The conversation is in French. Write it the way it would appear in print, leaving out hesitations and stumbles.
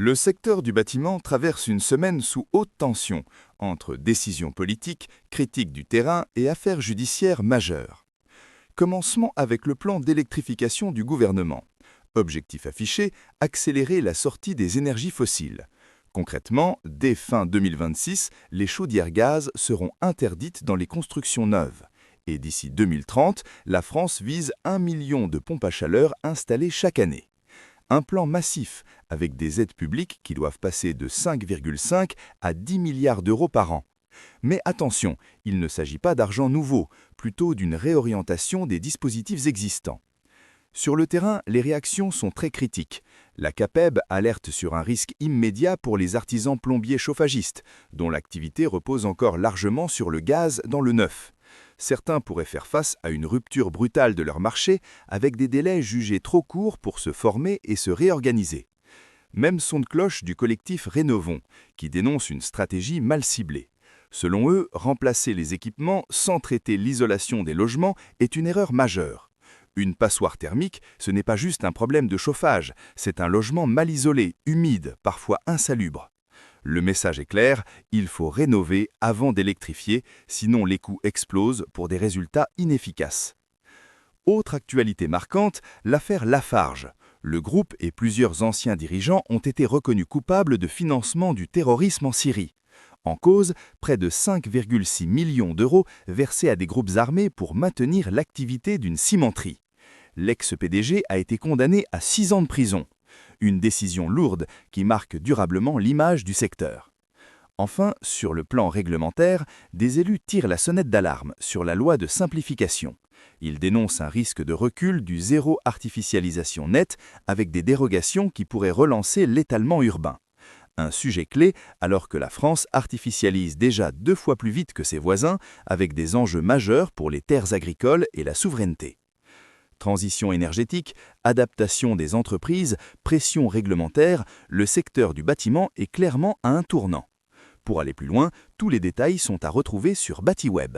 Le secteur du bâtiment traverse une semaine sous haute tension, entre décisions politiques, critiques du terrain et affaires judiciaires majeures. Commencement avec le plan d'électrification du gouvernement. Objectif affiché, accélérer la sortie des énergies fossiles. Concrètement, dès fin 2026, les chaudières gaz seront interdites dans les constructions neuves. Et d'ici 2030, la France vise 1 million de pompes à chaleur installées chaque année. Un plan massif, avec des aides publiques qui doivent passer de 5,5 à 10 milliards d'euros par an. Mais attention, il ne s'agit pas d'argent nouveau, plutôt d'une réorientation des dispositifs existants. Sur le terrain, les réactions sont très critiques. La CAPEB alerte sur un risque immédiat pour les artisans plombiers chauffagistes, dont l'activité repose encore largement sur le gaz dans le neuf. Certains pourraient faire face à une rupture brutale de leur marché avec des délais jugés trop courts pour se former et se réorganiser. Même son de cloche du collectif Rénovons, qui dénonce une stratégie mal ciblée. Selon eux, remplacer les équipements sans traiter l'isolation des logements est une erreur majeure. Une passoire thermique, ce n'est pas juste un problème de chauffage, c'est un logement mal isolé, humide, parfois insalubre. Le message est clair, il faut rénover avant d'électrifier, sinon les coûts explosent pour des résultats inefficaces. Autre actualité marquante, l'affaire Lafarge. Le groupe et plusieurs anciens dirigeants ont été reconnus coupables de financement du terrorisme en Syrie. En cause, près de 5,6 millions d'euros versés à des groupes armés pour maintenir l'activité d'une cimenterie. L'ex-PDG a été condamné à 6 ans de prison. Une décision lourde qui marque durablement l'image du secteur. Enfin, sur le plan réglementaire, des élus tirent la sonnette d'alarme sur la loi de simplification. Ils dénoncent un risque de recul du zéro artificialisation nette avec des dérogations qui pourraient relancer l'étalement urbain. Un sujet clé alors que la France artificialise déjà 2 fois plus vite que ses voisins avec des enjeux majeurs pour les terres agricoles et la souveraineté. Transition énergétique, adaptation des entreprises, pression réglementaire, le secteur du bâtiment est clairement à un tournant. Pour aller plus loin, tous les détails sont à retrouver sur BatiWeb.